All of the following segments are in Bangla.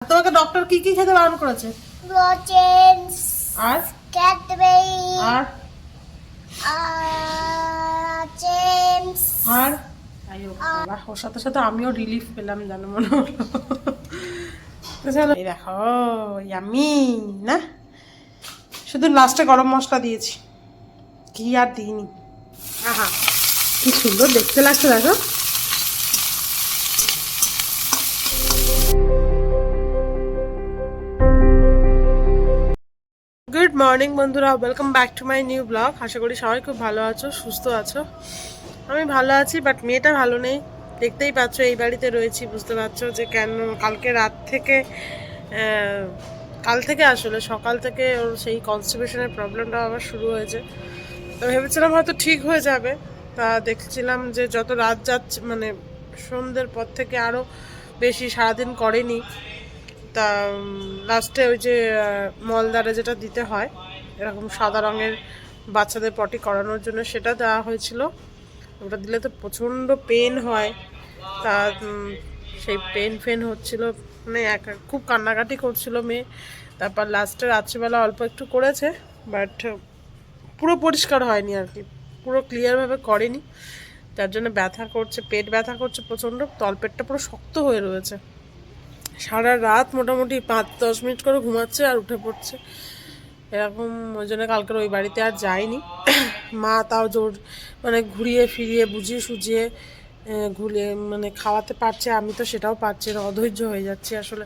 তোমাকে ডক্টর কি কি খেতে বারণ করেছে? লজেন্স আর ক্যাডবেরি আর জেমস আর আইও বাবা, ওর সাথে সাথে আমিও রিলিফ পেলাম জানো, মনে হলো। তো চলো, এই দেখো ইয়ামি না, শুধু লাস্টে গরম মশলা দিয়েছি, কি আর দিইনি। আহা কি সুন্দর দেখতে লাগছে দেখো। গুড মর্নিং বন্ধুরা, welcome back to my new blog. আশা করি সবাই খুব ভালো আছো, সুস্থ আছো। আমি ভালো আছি, বাট মেয়েটা ভালো নেই। দেখতেই পাচ্ছ এই বাড়িতে রয়েছি, বুঝতে পারছো যে কেন। কালকে রাত থেকে কাল থেকে আসলে সকাল থেকে ওর সেই কনস্টিপেশনের প্রবলেমটা আবার শুরু হয়েছে। তো ভেবেছিলাম হয়তো ঠিক হয়ে যাবে, তা দেখছিলাম যে যত রাত যাচ্ছে, মানে সন্ধ্যের পর থেকে আরও বেশি, সারাদিন করেনি। তা লাস্টে ওই যে মলদারে যেটা দিতে হয় এরকম সাদা রঙের বাচ্চাদের পটি করানোর জন্য, সেটা দেওয়া হয়েছিল। ওটা দিলে তো প্রচণ্ড পেন হয়, তা সেই পেন হচ্ছিল, মানে খুব কান্নাকাটি করছিল মেয়ে। তারপর লাস্টে রাত্রিবেলা অল্প একটু করেছে, বাট পুরো পরিষ্কার হয়নি আর কি, পুরো ক্লিয়ারভাবে করেনি। তার জন্য ব্যথা করছে, পেট ব্যথা করছে প্রচণ্ড, তলপেটটা পুরো শক্ত হয়ে রয়েছে। সারা রাত মোটামুটি 5-10 মিনিট করে ঘুমাচ্ছে আর উঠে পড়ছে এরকম। ওই জন্য কালকের ওই বাড়িতে আর যায়নি। মা তাও জোর মানে ঘুরিয়ে ফিরিয়ে বুঝিয়ে সুঝিয়ে ঘুরিয়ে মানে খাওয়াতে পারছে, আমি তো সেটাও পারছি না, অধৈর্য হয়ে যাচ্ছি আসলে।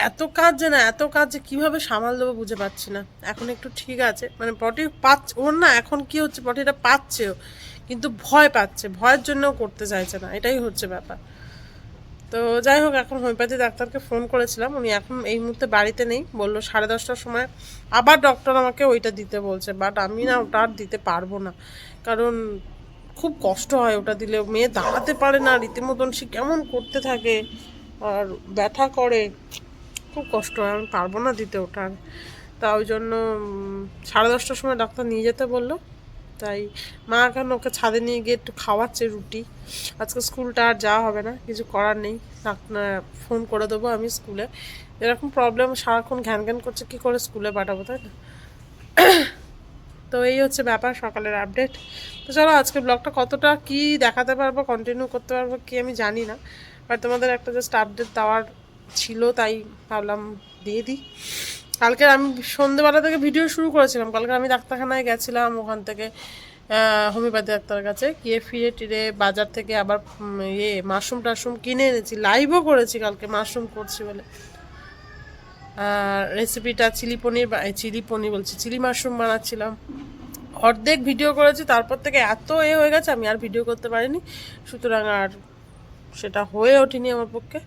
এত কাজ যে না, এত কাজ যে কীভাবে সামাল দেবো বুঝে পাচ্ছি না। এখন একটু ঠিক আছে, মানে পটি পাচ্ছে ওর না, এখন কি হচ্ছে পটিটা পাচ্ছেও, কিন্তু ভয় পাচ্ছে, ভয়ের জন্যও করতে চাইছে না, এটাই হচ্ছে ব্যাপার। তো যাই হোক, এখন হোমিওপ্যাথি ডাক্তারকে ফোন করেছিলাম, উনি এখন এই মুহূর্তে বাড়িতে নেই, বললো 10:30টার সময় আবার ডক্টর আমাকে ওইটা দিতে বলছে। বাট আমি না ওটা আর দিতে পারবো না, কারণ খুব কষ্ট হয় ওটা দিলে। মেয়ে দাঁড়াতে পারে না রীতিমতন, সে কেমন করতে থাকে আর ব্যথা করে, খুব কষ্ট হয়, আমি পারবো না দিতে ওটা। তা ওই জন্য 10:30টার সময় ডাক্তার নিয়ে যেতে বললো। তাই মা এখন ওকে ছাদে নিয়ে গিয়ে একটু খাওয়াচ্ছে রুটি। আজকে স্কুলটা আর যাওয়া হবে না, কিছু করার নেই, ফোন করে দেবো আমি স্কুলে। এরকম প্রবলেম, সারাক্ষণ ঘ্যান ঘ্যান করছে, কী করে স্কুলে পাঠাবো, তাই না? তো এই হচ্ছে ব্যাপার, সকালের আপডেট। তো চলো, আজকে ব্লগটা কতটা কি দেখাতে পারবো, কন্টিনিউ করতে পারবো কি আমি জানি না, বাট তোমাদের একটা জাস্ট আপডেট দেওয়ার ছিল, তাই ভাবলাম দিয়ে দিই। কালকে আমি সন্ধ্যেবেলা থেকে ভিডিও শুরু করেছিলাম। কালকে আমি ডাক্তারখানায় গেছিলাম, ওখান থেকে হোমিওপ্যাথি ডাক্তারের কাছে গিয়ে ফিরে টিরে বাজার থেকে আবার মাশরুম টাশরুম কিনে এনেছি, লাইভও করেছি কালকে মাশরুম করছি বলে। রেসিপিটা চিলি মাশরুম বানাচ্ছিলাম, অর্ধেক ভিডিও করেছি, তারপর থেকে এত হয়ে গেছে আমি আর ভিডিও করতে পারিনি, সুতরাং আর সেটা হয়ে ওঠেনি আমার পক্ষে।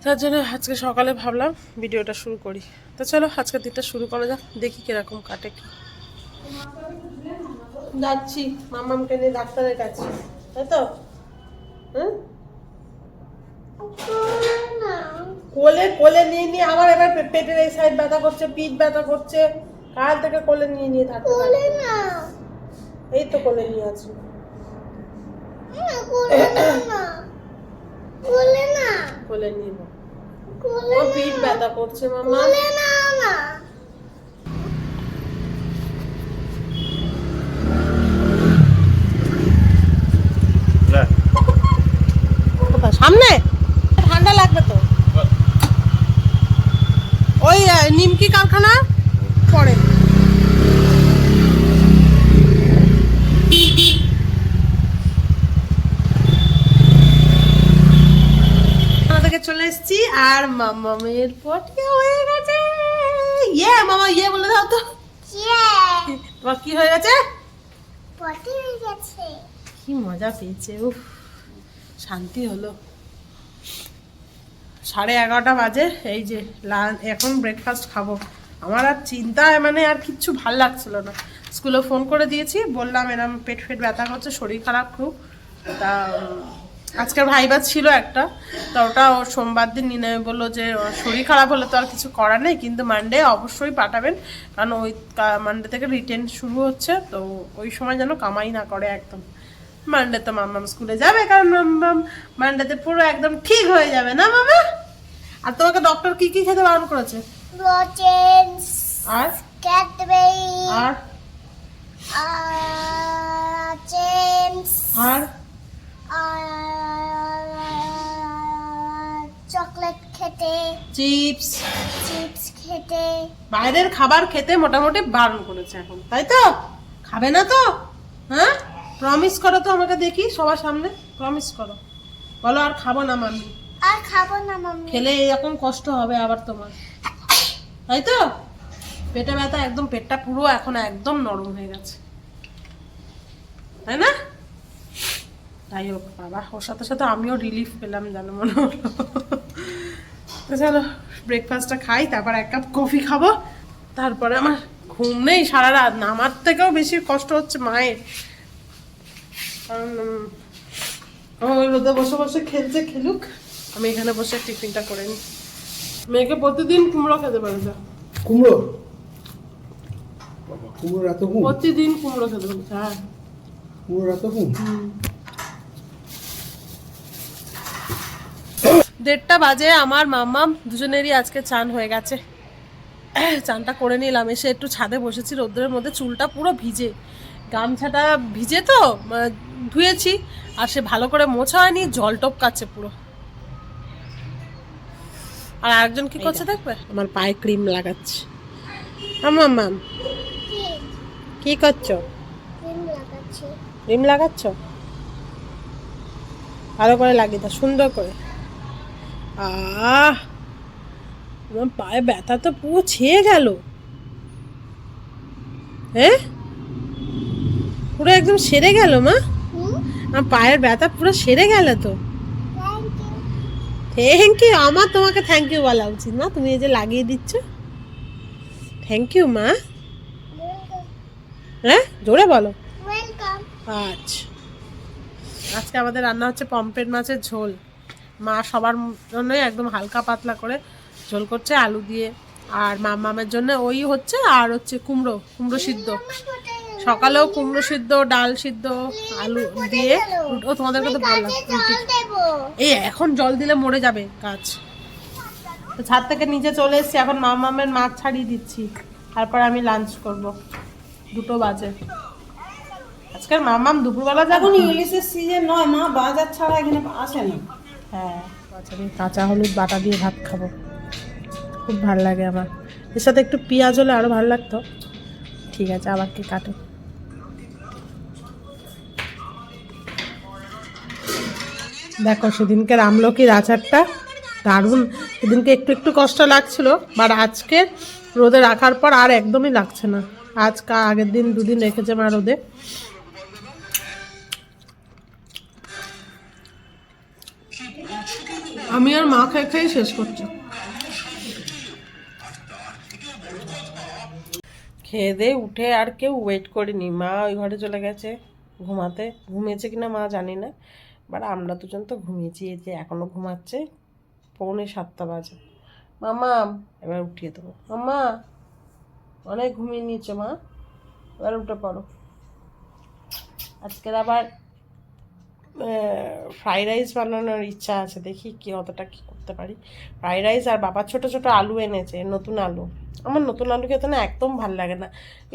তার জন্য আজকে সকালে ভাবলাম ভিডিওটা শুরু করি। তো চলো, আজকের দিনটা শুরু করা যাক, দেখি কিরকম কাটে। কি যাচ্ছি মামামকে নিয়ে ডাক্তারের কাছে, তাই তো? হ্যাঁ, কোলে কোলে নিয়ে নিয়ে আমার এবার পেটের এই সাইড ব্যথা করছে, পিঠ ব্যথা করছে, কাল থেকে কোলে নিয়ে নিয়ে থাকতে না। এই তো কোলে নিয়ে আছি, কোলে নিয়ে না, ও পিঠ ব্যথা করছে মামা। সামনে ঠান্ডা লাগবে তো, ওই নিমকি কারখানা পরে। থেকে চলে এসেছি আর মামামের পটি হয়ে গেছে। ইয়ে মামা, ইয়ে বলে দাও তো, তোমার কি হয়ে গেছে? পটি হয়ে গেছে। কি মজা পেয়েছে, উফ শান্তি হলো। 11:30 বাজে, এই যে এখন ব্রেকফাস্ট খাবো। আমার আর চিন্তায় মানে আর কিচ্ছু ভাল লাগছিল না। স্কুলে ফোন করে দিয়েছি, বললাম এরম পেট ব্যথা করছে, শরীর খারাপ খুব। তা আজকের ভাইবা ছিল একটা, তা ওটা ওর সোমবার দিন নিয়ে বললো যে শরীর খারাপ হলে তো আর কিছু করার নেই, কিন্তু মানডে অবশ্যই পাঠাবেন, কারণ ওই মানডে থেকে রিটেন শুরু হচ্ছে, তো ওই সময় যেন কামাই না করে একদম। মানডে তো মাম্মাম স্কুলে যাবে, কারণ মাম্মাম মানডেতে পুরো একদম ঠিক হয়ে যাবে না মামা? আর তোমাকে ডক্টর কি কি খেতে বারণ করেছে? লজেন্স, আর ক্যাডবেরি, আর জেমস, আর চকলেট খেতে, চিপস, চিপস খেতে। বাইরের খাবার খেতে মোটামুটি বারণ করেছে এখন, তাই তো? খাবে না তো? হ্যাঁ, প্রমিস করো তো আমাকে দেখি সবার সামনে, প্রমিস করো, বলো আর খাবো না মাম্মি। আর খাবো না মাম্মি। খেলে এরকম কষ্ট হবে আবার তোমার, তাই তো? পেটে ব্যথা, একদম পেটটা পুরো এখন একদম নরম হয়ে গেছে, তাই না? তাই হোক বাবা, ওর সাথে সাথে আমিও রিলিফ পেলাম জানো, মনে হলো। তো চলো ব্রেকফাস্টটা খাই, তারপর 1 কাপ কফি খাবো, তারপরে আমার ঘুম নেই সারা রাত না, আমার থেকেও বেশি কষ্ট হচ্ছে মায়ের, কারণ ওই রোদে বসে বসে খেলছে, খেলুক, আমি এখানে বসে টিফিনটা করে নিই। মেয়েকে প্রতিদিন কুমড়ো খেতে পারে যা। কুমড়ো, বাবা কুমড়োর এত গুণ, প্রতিদিন কুমড়ো খেতে পারে, হ্যাঁ। কুমড়োর এত গুণ। 1:30 বাজে, আমার মাম্মাম দুজনেরই আজকে চান হয়ে গেছে। চানটা করে নিলাম, এসে একটু ছাদে বসেছি রোদ্রের মধ্যে, চুলটা পুরো ভিজে, গামছাটা ভিজে তো ধুয়েছি, আর সে ভালো করে মোছা হয়নি, জল টপকাচ্ছে পুরো। আর আরেকজন কি করছে দেখবে, আমার পায়ে ক্রিম লাগাচ্ছে। মাম্মাম কি করছো? ক্রিম লাগাচ্ছি। ক্রিম লাগাচ্ছ, ভালো করে লাগিয়ে দাও, সুন্দর করে। আমার পায়ে ব্যথা তো পুরো ছেয়ে গেল, হ্যাঁ পুরো একদম সেরে গেল মা, আমার পায়ের ব্যথা পুরো সেরে গেল তো। থ্যাংক ইউ, আমার তোমাকে থ্যাংক ইউ বলা উচিত না, তুমি এই যে লাগিয়ে দিচ্ছ, থ্যাংক ইউ মা। হ্যাঁ জোরে বলো। ওয়েলকাম। আচ্ছা, আজকে আমাদের রান্না হচ্ছে পমফ্রেট মাছের ঝোল, মা সবার জন্যই একদম হালকা পাতলা করে ঝোল করছে আলু দিয়ে, আর মামের জন্য ওই হচ্ছে, আর হচ্ছে কুমড়ো, কুমড়ো সিদ্ধ, সকালেও কুমড়ো সিদ্ধ, ডাল সিদ্ধ, আলু দিয়ে। ও তোমাদেরকে তো বললাম রুটি, এই এখন জল দিলে মরে যাবে গাছ। তো ছাদ থেকে নিচে চলে এসেছি, এখন মামের মাছ ছাড়িয়ে দিচ্ছি, তারপর আমি লাঞ্চ করব, 2 বাজে। আজকের মামাম দুপুরবেলা যাবো, এখন ইলিশের সিজন নয় মা, বাজার ছাড়া এখানে আসে না। হ্যাঁ আমি কাঁচা হলুদ বাটা দিয়ে ভাত খাবো, খুব ভালো লাগে আমার, এর সাথে একটু পেঁয়াজ হলে আরো ভালো লাগতো। ঠিক আছে, আবার কি কাটো। দেখো সেদিনকার আমলকির আচারটা দারুণ, সেদিনকে একটু একটু কষ্ট লাগছিল, বাট আজকে রোদে রাখার পর আর একদমই লাগছে না। আজকে আগের দিন 2 দিন রেখেছে মা রোদে, আমি আর মা খেয়ে খেয়ে শেষ করছি। খেয়ে দিয়ে উঠে আর কেউ ওয়েট করিনি, মা ওই ঘরে চলে গেছে ঘুমাতে, ঘুমিয়েছে কিনা মা জানি না, বাট আমরা দুজন তো ঘুমিয়েছি, এই যে এখনো ঘুমাচ্ছে, 6:45 বাজে। মামা এবার উঠিয়ে দেবো, মামা অনেক ঘুমিয়ে নিয়েছো মা, এবার উঠে পড়ো। আজকের আবার ফ্রাইড রাইস বানানোর ইচ্ছা আছে, দেখি কি অতটা কি করতে পারি। ফ্রাইড রাইস, আর বাবা ছোট ছোট আলু এনেছে, নতুন আলু, আমার নতুন আলু খেতে না একদম ভাল লাগে না,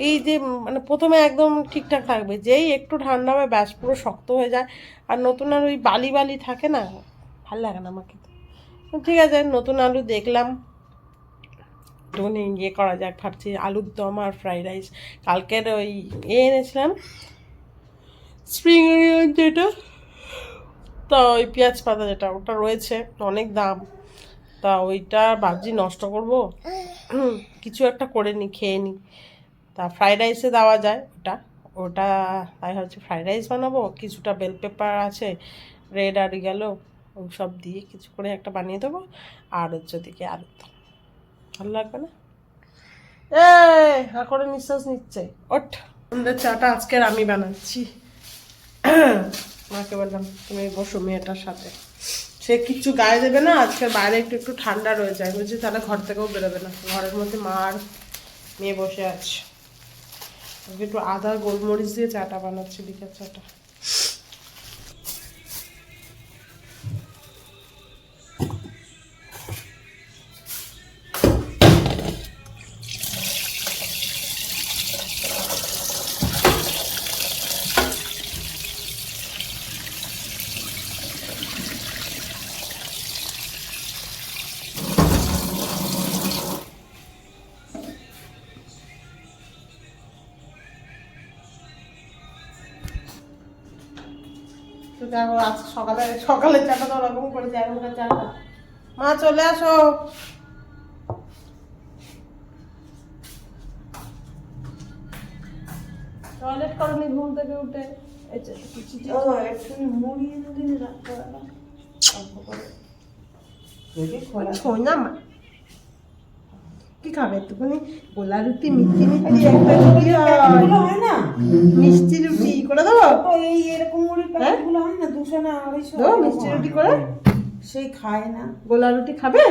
এই যে মানে প্রথমে একদম ঠিকঠাক থাকবে, যেই একটু ঠান্ডা হবে ব্যাস পুরো শক্ত হয়ে যায়, আর নতুন আলু ওই বালি বালি থাকে না, ভাল লাগে না আমার খেতে। ঠিক আছে, নতুন আলু দেখলাম, একটুখানি ইয়ে করা যাক ভাবছি, আলুর দম আর ফ্রাইড রাইস। কালকের ওই এনেছিলাম স্প্রিং অনিয়ন যেটা, তা ওই পেঁয়াজ পাতা যেটা, ওটা রয়েছে, অনেক দাম, তা ওইটা ভাবছি নষ্ট করব, কিছু একটা করে নি, খেয়ে নিই, তা ফ্রাইড রাইসে দেওয়া যায় ওটা, ওটা তাই হচ্ছে ফ্রাইড রাইস বানাবো, কিছুটা বেল পেপার আছে, রেড আর গেলো, ওই সব দিয়ে কিছু করে একটা বানিয়ে দেবো, আর হচ্ছে দিকে আলু দম, ভালো লাগবে না? করে নিঃশ্বাস নিচ্ছে, ওঠ। আমাদের চাটা আজকের আমি বানাচ্ছি, মাকে বললাম তুমি বসো মেয়েটার সাথে, সে কিচ্ছু গায়ে দেবে না, আজকে বাইরে একটু একটু ঠান্ডা রয়ে যায়, বুঝছি, তাহলে ঘর থেকেও বেরোবে না, ঘরের মধ্যে মা আর মেয়ে বসে আছে। একটু আদা গোলমরিচ দিয়ে চাটা বানাচ্ছি, বিকেল চাটা। দেখো আজ সকালের চাটা তো ওরকম করেছে, এখনকার চাটা। মা চলে আসো। টয়লেট করনি ঘুম থেকে উঠে? এই যে ও একটুখানি মুড়ি যদি রাখতে পারো অল্প করে যদি খোলা ছোঁই না মা। কি খাবে একটুখানি গোলা রুটি, মিষ্টি মিষ্টি একটা রুটি প্যাকেটগুলো হয় না, মিষ্টি রুটি করে দেবো? তো এই এরকম মুড়ির প্যাকেটগুলো হয় না 200 না 250 দেবো মিষ্টি রুটি করে? সেই খায় না। গোলা রুটি খাবে?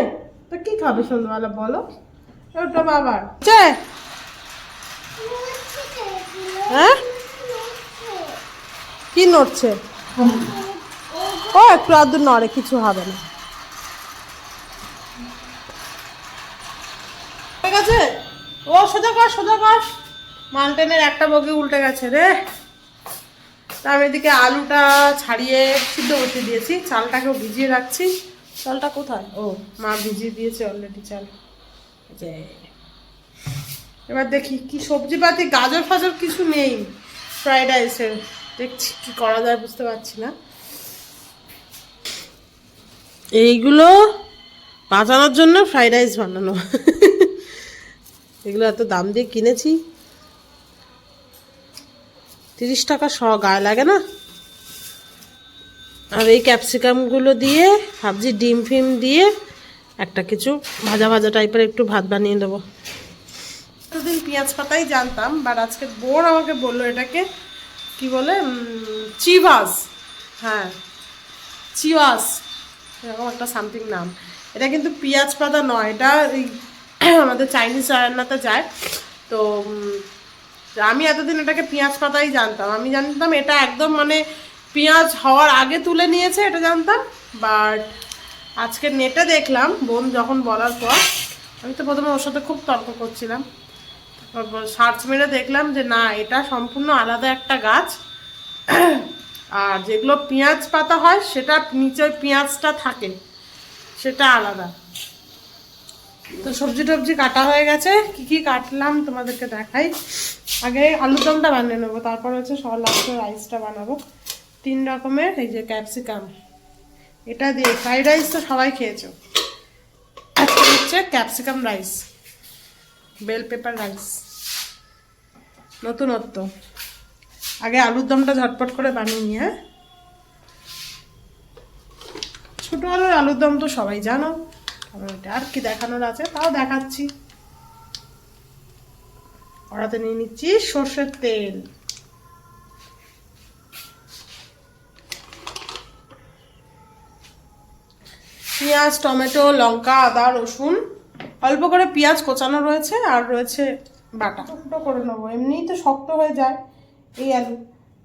তো কি খাবে সন্ধ্যাবেলা বলো? ওটা বাবার চে। হ্যাঁ কি নড়ছে? ও একটু আদর নড়ে, কিছু হবে না। ঠিক আছে, ও সোজা কর সোজা কর। মাউন্টেনের একটা বগি উল্টে গেছে রে। তার এদিকে আলুটা ছাড়িয়ে সিদ্ধ বসিয়ে দিয়েছি, চালটাকেও ভিজিয়ে রাখছি। চালটা কোথায়? ও মা ভিজিয়ে দিয়েছে অলরেডি চাল। যে এবার দেখি কি সবজি পাতি, গাজর ফাজর কিছু নেই ফ্রাইড রাইসের। দেখছি কি করা যায়, বুঝতে পারছি না। এইগুলো বাঁচানোর জন্য ফ্রাইড রাইস বানানো। এগুলো এত দাম দিয়ে কিনেছি, 30 টাকা গায়ে লাগে না। আর এই ক্যাপসিকামগুলো দিয়ে ভাবছি ডিম ফিম দিয়ে একটা কিছু ভাজা ভাজা টাইপের একটু ভাত বানিয়ে দেবো। এতদিন পেঁয়াজ পাতাই জানতাম, বাট আজকে বোর আমাকে বললো এটাকে কি বলে, চিভাস। হ্যাঁ চিওয়াস, এরকম একটা সামথিং নাম। এটা কিন্তু পেঁয়াজ পাতা নয়, এটা আমাদের চাইনিজ রান্নাতে যায়। তো আমি এতদিন এটাকে পেঁয়াজ পাতাই জানতাম। আমি জানতাম এটা একদম মানে পেঁয়াজ হওয়ার আগে তুলে নিয়েছে, এটা জানতাম। বাট আজকে নেটে দেখলাম বোন যখন বলার পর, আমি তো প্রথমে ওর সাথে খুব তর্ক করছিলাম, তারপর সার্চ মেরে দেখলাম যে না, এটা সম্পূর্ণ আলাদা একটা গাছ। আর যেগুলো পেঁয়াজ পাতা হয় সেটা নিচে পেঁয়াজটা থাকে, সেটা আলাদা। তো সবজি টবজি কাটা হয়ে গেছে, কি কি কাটলাম তোমাদেরকে দেখাই। আগে আলুর দমটা বানিয়ে নেবো, তারপর হচ্ছে সবার লাস্টে রাইসটা বানাবো। 3 রকমের এই যে ক্যাপসিকাম, এটা দিয়ে ফ্রাইড রাইস তো সবাই খেয়েছো। আজকে হচ্ছে capsicum rice, bell pepper rice, নতুনত্ব। আগে আলুর দমটা ঝটপট করে বানিয়ে নিই। হ্যাঁ, ছোট আলুর দম তো সবাই জানো, আর কি দেখানোর আছে, তাও দেখাচ্ছি। কড়াতে নিয়ে নিচ্ছি সর্ষের তেল, পেঁয়াজ, টমেটো, লঙ্কা, আদা, রসুন, অল্প করে পেঁয়াজ কোচানো রয়েছে, আর রয়েছে বাটা। ফুটো করে নেবো, এমনিই তো শক্ত হয়ে যায় এই আলু,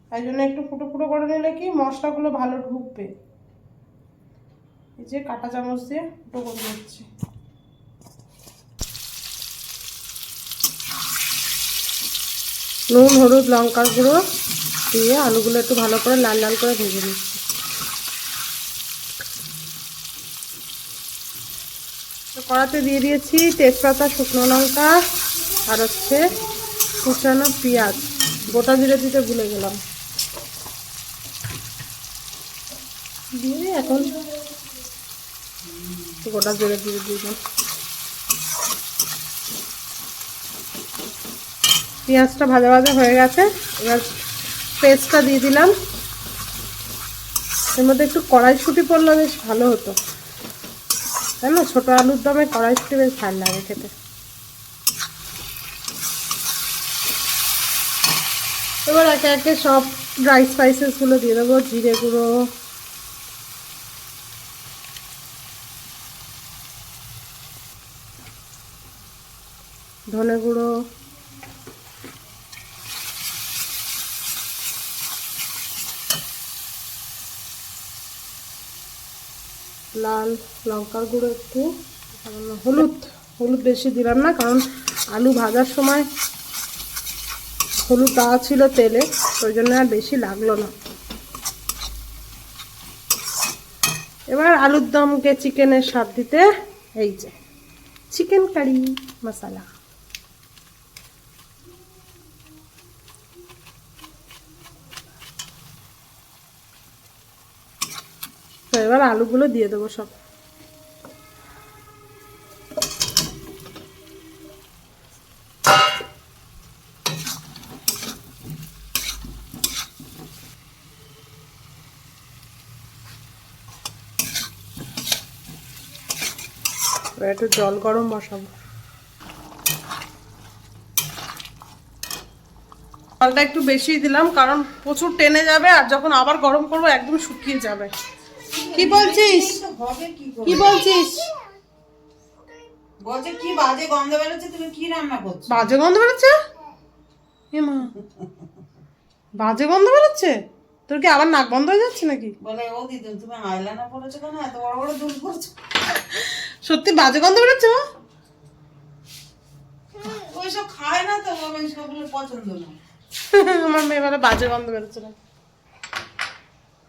তাই জন্য একটু ফুটো ফুটো করে নিলে কি মশলাগুলো ভালো ঢুকবে। এই যে কাঁটা চামচ দিয়ে ফুটো করে নিচ্ছি। নুন, হলুদ, লঙ্কার গুঁড়ো দিয়ে আলুগুলো একটু ভালো করে লাল লাল করে ভেজে নিচ্ছি। কড়াতে দিয়ে দিয়েছি তেজপাতা, শুকনো লঙ্কা, আর হচ্ছে কুচানো পেঁয়াজ। গোটা জিরে দিতে ভুলে গেলাম, দিয়ে এখন গোটা জিরে দিয়ে দিলাম। পেঁয়াজটা ভাজা ভাজা হয়ে গেছে, এবার পেস্টটা দিয়ে দিলাম। এর মধ্যে একটু কড়াইশুঁটি পড়লে বেশ ভালো হতো, তাই না? ছোটো আলুর দমে কড়াইশুঁটি বেশ ভালো লাগে খেতে। এবার একে একে সব ড্রাই স্পাইসেসগুলো দিয়ে দেবো। জিরে গুঁড়ো, ধনে গুঁড়ো, লাল লঙ্কার গুঁড়ো, একটু হলুদ। হলুদ বেশি দিলাম না, কারণ আলু ভাজার সময় হলুদ দেওয়া ছিল তেলে, ওই জন্য আর বেশি লাগলো না। এবার আলুর দমকে চিকেনের স্বাদ দিতে এই যে চিকেন কারি মশলা। এবার আলুগুলো দিয়ে দেবো সব। এবার একটু জল গরম বসাবো। জলটা একটু বেশি দিলাম কারণ প্রচুর টেনে যাবে, আর যখন আবার গরম করবো একদম শুকিয়ে যাবে। কি বলছিস? হবে কি করে? কি বলছিস? বলছে কি বাজে গন্ধ বেরোচ্ছে, তুমি কি রান্না করছো? বাজে গন্ধ বেরোচ্ছে? এ মা, বাজে গন্ধ বেরোচ্ছে? তোর কি আবার নাক বন্ধ হয়ে যাচ্ছে নাকি? বলে ও দিদি তুমি আইলাইনার পরেছো কেন, এত বড় বড় দুল করছো? সত্যি বাজে গন্ধ বেরোচ্ছে মা? ওইসব খায় না তো, ওর ওইসবগুলো পছন্দ না। আমার মেয়ে বলে বাজে গন্ধ বেরোচ্ছে না।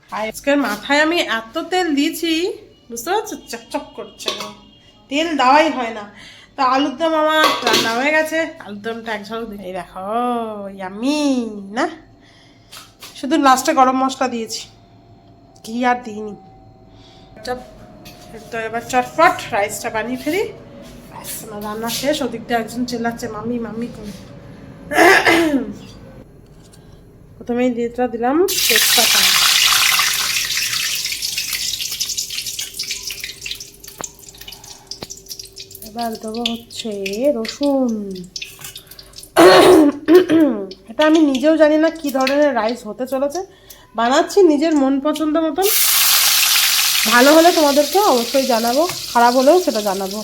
আজকের মাথায় আমি এত তেল দিয়েছি, বুঝতে পারছো, চকচক করছে, তেল দেওয়াই হয় না। তো আলুর দম আমার রান্না হয়ে গেছে। আলুর দমটা এক ঝলক এই দেখো, ইয়ামি না? শুধু লাস্টে গরম মশলা দিয়েছি, ঘি আর দিইনি। তো এবার চটপট রাইসটা বানিয়ে ফেলি। ব্যাস, আমার রান্না শেষ। ওদিকটা একজন চেল্লাচ্ছে মাম্মি মাম্মি করে। প্রথমেই দিয়েটা দিলাম তেজপাতা, এবার দেবো হচ্ছে রসুন। এটা আমি নিজেও জানি না কি ধরনের রাইস হতে চলেছে, বানাচ্ছি নিজের মন পছন্দ মতন। ভালো হলে তোমাদেরকে অবশ্যই জানাবো, খারাপ হলেও সেটা জানাবো।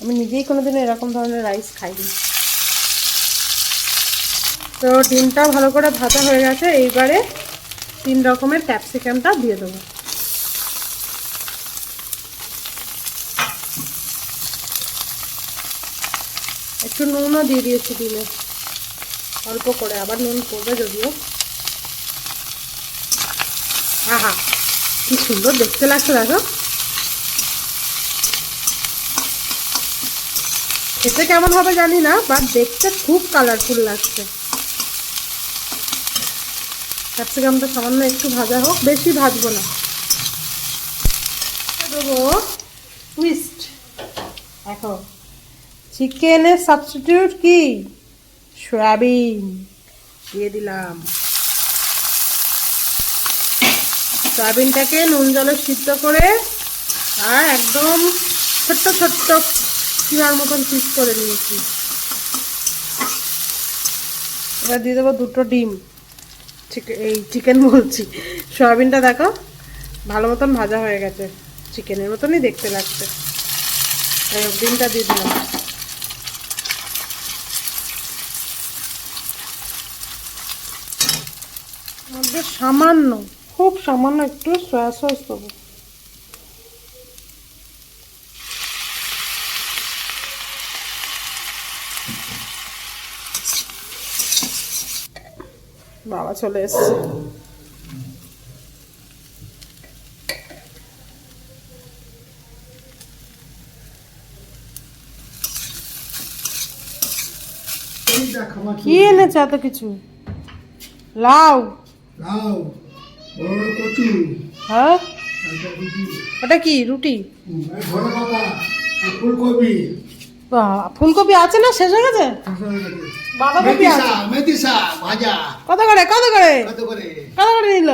আমি নিজেই কোনোদিন এরকম ধরনের রাইস খাইনি। তো ডিমটা ভালো করে ভাজা হয়ে গেছে। এইবারে 3 রকমের ক্যাপসিকামটা দিয়ে দেবো। একটু নুনও দিয়ে দিয়েছি ডিমে, অল্প করে, আবার নুন পড়বে যদিও। আহা, কি সুন্দর দেখতে লাগছে দেখো। খেতে কেমন হবে জানি না, বাট দেখতে খুব কালারফুল লাগছে। ক্যাপসিকামটা সামান্য একটু ভাজা হোক, বেশি ভাজবো না। দেবো টুইস্ট। দেখো, চিকেনের সাবস্টিটিউট কি? সয়াবিন দিয়ে দিলাম। সয়াবিনটাকে নুন জলে সিদ্ধ করে আর একদম ছোট্ট ছোট্ট চিনার মতন পিস করে নিয়েছি। এবার দিয়ে দেবো 2টো ডিম। এই চিকেন বলছি, সয়াবিনটা দেখো ভালো মতন ভাজা হয়ে গেছে, চিকেনের মতনই দেখতে লাগছে। ডিমটা দিয়ে দিলাম। মধ্যে সামান্য, খুব সামান্য একটু সয়া সস দেবো। বাবা চলে এসছে। কি এনেছে এত কিছু? লাউ? লাউ, বড় বড় কচু, হ্যাঁ, একটা রুটি, ওটা কি রুটি? ধনেপাতা, ফুলকপি, বাহ, ফুলকপি আছে না, শেষ হয়ে গেছে? বাঁধাকপি মেথি আছে? শাক, মেথি শাক ভাজা, কত করে কত করে কত করে? কত করে নিল?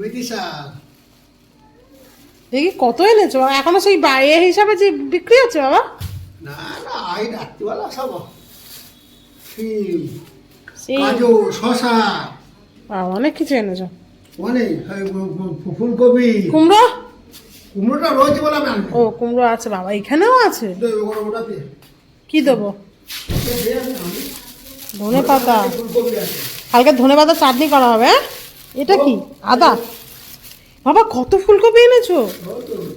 মেথি শাক। দেখি কত এনেছো এখনো, সেই এ হিসাবে যে বিক্রি হচ্ছে বাবা? না না, এই রাত্রিবেলা সব শিম, সেই কাজু, শশা, অনেক কিছু এনেছো। অনেক, ফুলকপি, কুমড়ো? কুমড়োটা রয়েছে বলে আমি আনবো। ও কুমড়ো আছে বাবা, এখানেও আছে। ওটাতে কি দেবো? ধনে পাতা? ফুলকপি আছে। কালকে ধনে পাতা চাটনি করা হবে। হ্যাঁ? এটা কি আদা? বাবা কত ফুলকপি এনেছো!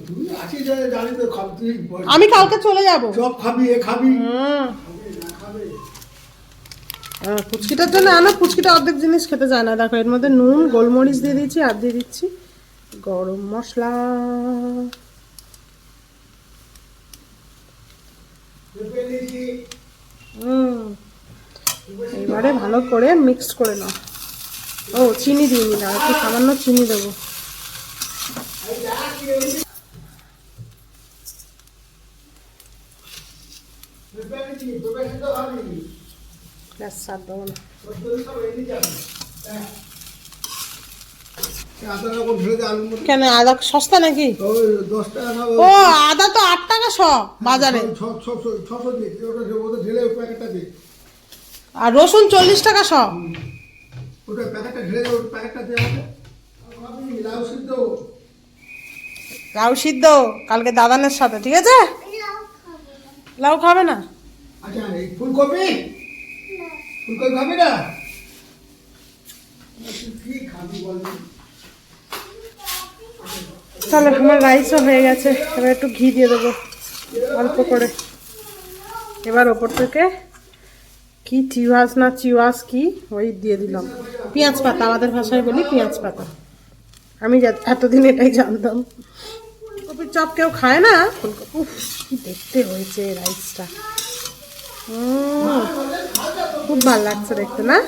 তুই আছিস জানি তো, তুই আমি কালকে চলে যাব। সব খাবি, এ খাবি। পুচকিটার জন্য আনো, পুচকিটা অর্ধেক জিনিস খেতে চায় না। দেখো এর মধ্যে নুন গোলমরিচ দিয়ে দিয়েছি, আর দিয়ে দিচ্ছি গরম মশলা। এবারে ভালো করে মিক্সড করে নাও। ও চিনি দিইনি না, একটু সামান্য চিনি দেবো। ব্যাস স্বাদ দেবো না। আদা রকম ঢেলে দে আলুর মধ্যে। কেন আদা সস্তা নাকি? ওই 10 টাকা না ও আদা তো 8 টাকা শ বাজারে, 600 দিয়ে ওটা ওটা ঢেলে ওই প্যাকেটটা দে। আর রসুন 40 টাকা শ। ওটা প্যাকেটটা ঢেলে দে, ওই প্যাকেটটা দে আমাকে। আমি লাউ সিদ্ধ। লাউ সিদ্ধ কালকে দাদানের সাথে, ঠিক আছে? লাউ খাবে না? আচ্ছা এই ফুলকপি ফুলকপি খাবি না? তুই কি খাবি বল? তাহলে আমার রাইসও হয়ে গেছে, এবার একটু ঘি দিয়ে দেবো অল্প করে। এবার ওপর থেকে কি চিওয়াস না চিওয়াস কি ওই দিয়ে দিলাম, পেঁয়াজ পাতা, আমাদের ভাষায় বলি পেঁয়াজ পাতা। আমি এতদিন এটাই জানতাম। কপির চপ কেউ খায় না, ফুলকপি। উফ, কি দেখতে হয়েছে রাইসটা, খুব ভালো লাগছে দেখতে না?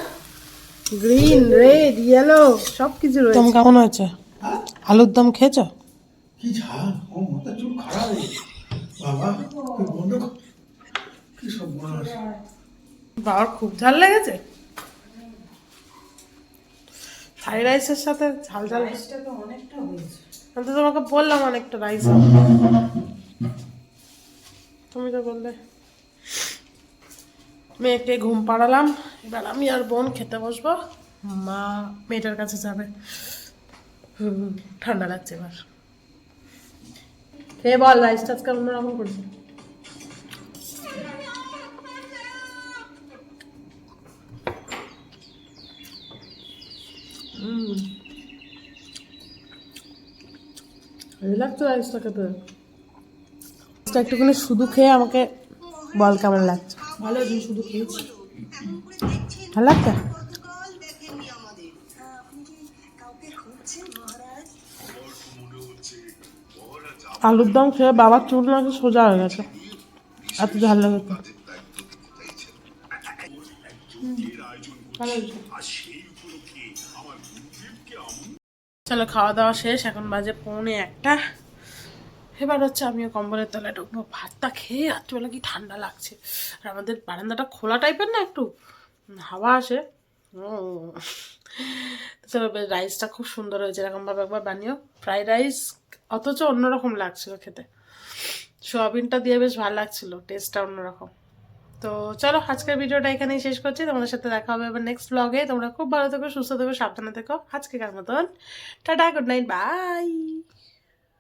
গ্রিন, রেড, ইয়েলো সব কিছু রয়েছে। দম কেমন হয়েছে? আলুর দম খেয়েছো? কি ঝাল, ও মাথা চুল খারাপ হয়ে গেছে। বাবা তুই বন্ধ কর। কি সব মাস বাবার খুব ঝাল লেগেছে। ফ্রাইড রাইসের সাথে ঝাল ঝাল। রাইসটা তো অনেকটা হয়েছে। আমি তো তোমাকে বললাম অনেকটা রাইস, তুমি তো বললে। মেয়েকে ঘুম পাড়ালাম, এবার আমি আর বোন খেতে বসবো। মা মেয়েটার কাছে যাবে। ঠান্ডা লাগছে এবার। খেয়ে বল রাইসটা আজকে অন্যরকম করছি। ভালো লাগতো রাইসটা খেতে। একটুখানি শুধু খেয়ে আমাকে বল কেমন লাগছে। ভালো হয়েছে, শুধু খেয়েছি। ভালো লাগছে? আলুর দম খেয়ে বাবার চুল নাকি সোজা হয়ে গেছে, এত ঝাল লেগেছে। চলো খাওয়া দাওয়া শেষ, এখন বাজে 1:45। এবার হচ্ছে আমিও কম্বলের তলায় ঢুকবো। ভাতটা খেয়ে রাত্রিবেলা কি ঠান্ডা লাগছে, আর আমাদের বারান্দাটা খোলা টাইপের না, একটু হাওয়া আসে। চলো রাইসটা খুব সুন্দর হয়েছে, এরকমভাবে একবার বানিও ফ্রাইড রাইস, অথচ অন্যরকম লাগছিল খেতে। সোয়াবিনটা দিয়ে বেশ ভালো লাগছিল, টেস্টটা অন্যরকম। তো চলো আজকের ভিডিওটা এখানেই শেষ করছি, তোমাদের সাথে দেখা হবে এবার নেক্সট ব্লগে। তোমরা খুব ভালো থেকো, সুস্থ থেকো, সাবধানে থেকো। আজকেকার মতন টাটা, গুড নাইট, বাই।